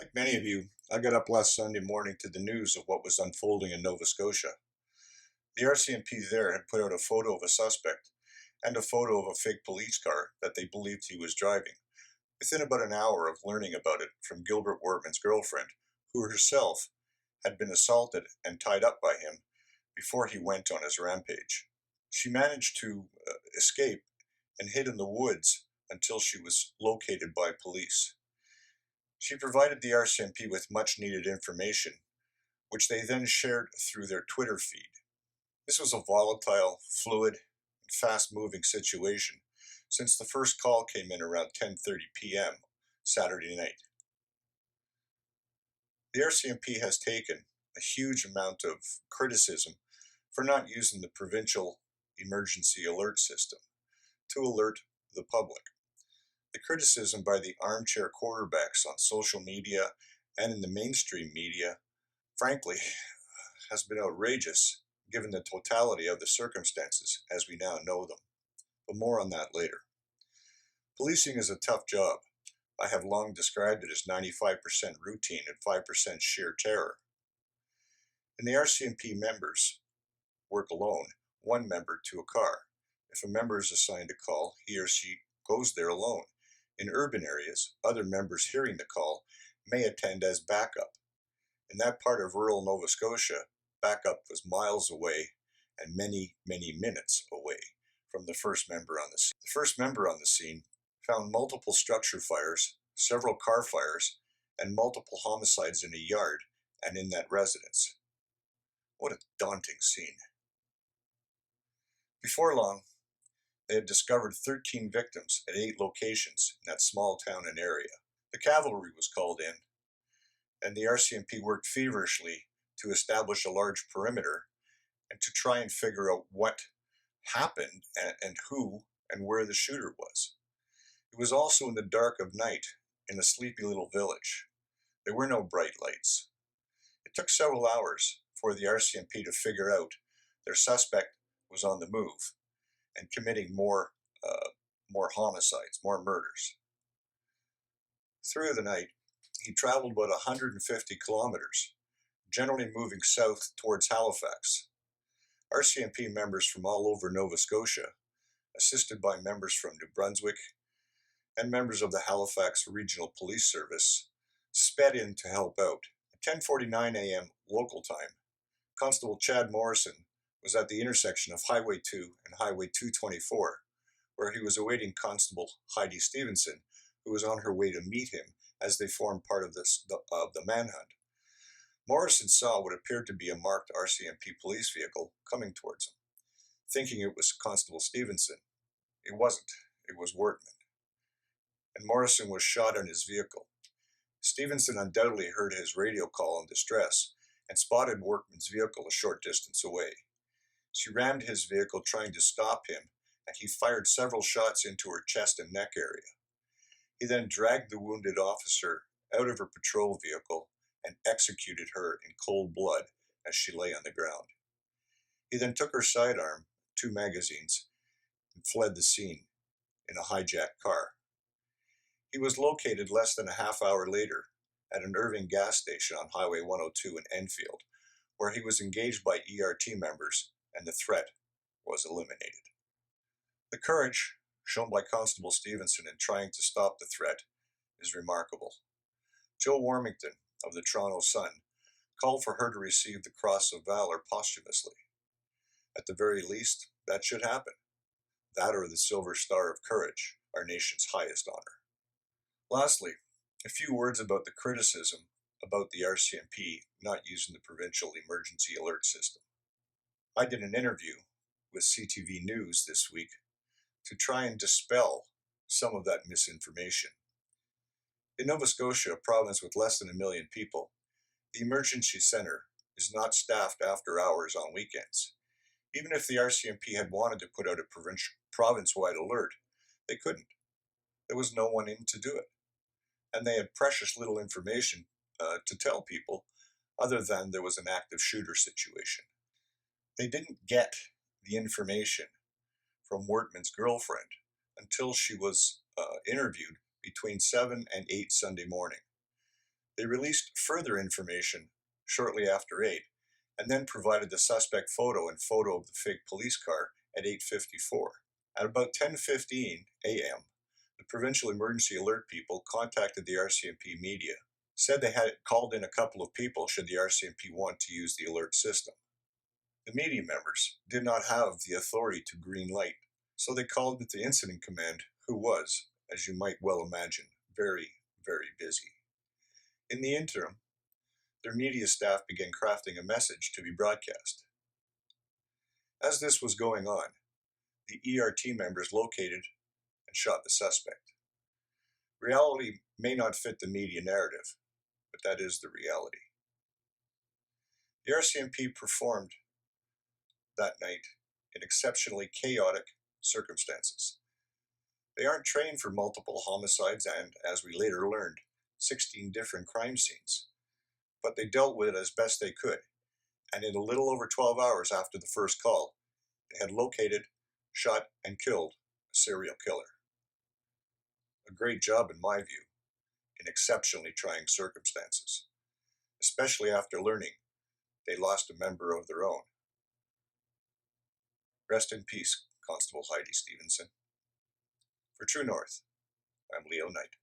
Like many of you, I got up last Sunday morning to the news of what was unfolding in Nova Scotia. The RCMP there had put out a photo of a suspect and a photo of a fake police car that they believed he was driving, within about an hour of learning about it from Gilbert Wortman's girlfriend, who herself had been assaulted and tied up by him before he went on his rampage. She managed to escape and hid in the woods until she was located by police. She provided the RCMP with much needed information, which they then shared through their Twitter feed. This was a volatile, fluid, and fast-moving situation since the first call came in around 10:30 p.m. Saturday night. The RCMP has taken a huge amount of criticism for not using the provincial emergency alert system to alert the public. The criticism by the armchair quarterbacks on social media and in the mainstream media, frankly, has been outrageous given the totality of the circumstances as we now know them. But more on that later. Policing is a tough job. I have long described it as 95% routine and 5% sheer terror. And the RCMP members work alone, one member to a car. If a member is assigned a call, he or she goes there alone. In urban areas, other members hearing the call may attend as backup. In that part of rural Nova Scotia, backup was miles away and many, many minutes away from the first member on the scene. The first member on the scene found multiple structure fires, several car fires, and multiple homicides in a yard and in that residence. What a daunting scene. Before long, they had discovered 13 victims at 8 locations in that small town and area. The cavalry was called in, and the RCMP worked feverishly to establish a large perimeter and to try and figure out what happened and who and where the shooter was. It was also in the dark of night in a sleepy little village. There were no bright lights. It took several hours for the RCMP to figure out their suspect was on the move and committing more homicides, more murders. Through the night, he traveled about 150 kilometers, generally moving south towards Halifax. RCMP members from all over Nova Scotia, assisted by members from New Brunswick and members of the Halifax Regional Police Service, sped in to help out. At 10:49 a.m. local time, Constable Chad Morrison was at the intersection of Highway 2 and Highway 224, where he was awaiting Constable Heidi Stevenson, who was on her way to meet him as they formed part of the manhunt. Morrison saw what appeared to be a marked RCMP police vehicle coming towards him. Thinking it was Constable Stevenson, it wasn't. It was Wortman. And Morrison was shot in his vehicle. Stevenson undoubtedly heard his radio call in distress and spotted Wortman's vehicle a short distance away. She rammed his vehicle trying to stop him, and he fired several shots into her chest and neck area. He then dragged the wounded officer out of her patrol vehicle and executed her in cold blood as she lay on the ground. He then took her sidearm, 2 magazines, and fled the scene in a hijacked car. He was located less than a half hour later at an Irving gas station on Highway 102 in Enfield, where he was engaged by ERT members and the threat was eliminated. The courage shown by Constable Stevenson in trying to stop the threat is remarkable. Joe Warmington of the Toronto Sun called for her to receive the Cross of Valor posthumously. At the very least, that should happen. That or the Silver Star of Courage, our nation's highest honor. Lastly, a few words about the criticism about the RCMP not using the provincial emergency alert system. I did an interview with CTV News this week to try and dispel some of that misinformation. In Nova Scotia, a province with less than 1 million people, the emergency centre is not staffed after hours on weekends. Even if the RCMP had wanted to put out a province-wide alert, they couldn't. There was no one in to do it. And they had precious little information to tell people other than there was an active shooter situation. They didn't get the information from Wortman's girlfriend until she was interviewed between 7 and 8 Sunday morning. They released further information shortly after 8, and then provided the suspect photo and photo of the fake police car at 8:54. At about 10:15 a.m., the Provincial Emergency Alert people contacted the RCMP media, said they had called in a couple of people should the RCMP want to use the alert system. The media members did not have the authority to green light, so they called the incident command, who was, as you might well imagine, very, very busy. In the interim, their media staff began crafting a message to be broadcast. As this was going on, the ERT members located and shot the suspect. Reality may not fit the media narrative, but that is the reality. The RCMP performed that night in exceptionally chaotic circumstances. They aren't trained for multiple homicides and, as we later learned, 16 different crime scenes, but they dealt with it as best they could, and in a little over 12 hours after the first call, they had located, shot, and killed a serial killer. A great job in my view, in exceptionally trying circumstances, especially after learning they lost a member of their own. Rest in peace, Constable Heidi Stevenson. For True North, I'm Leo Knight.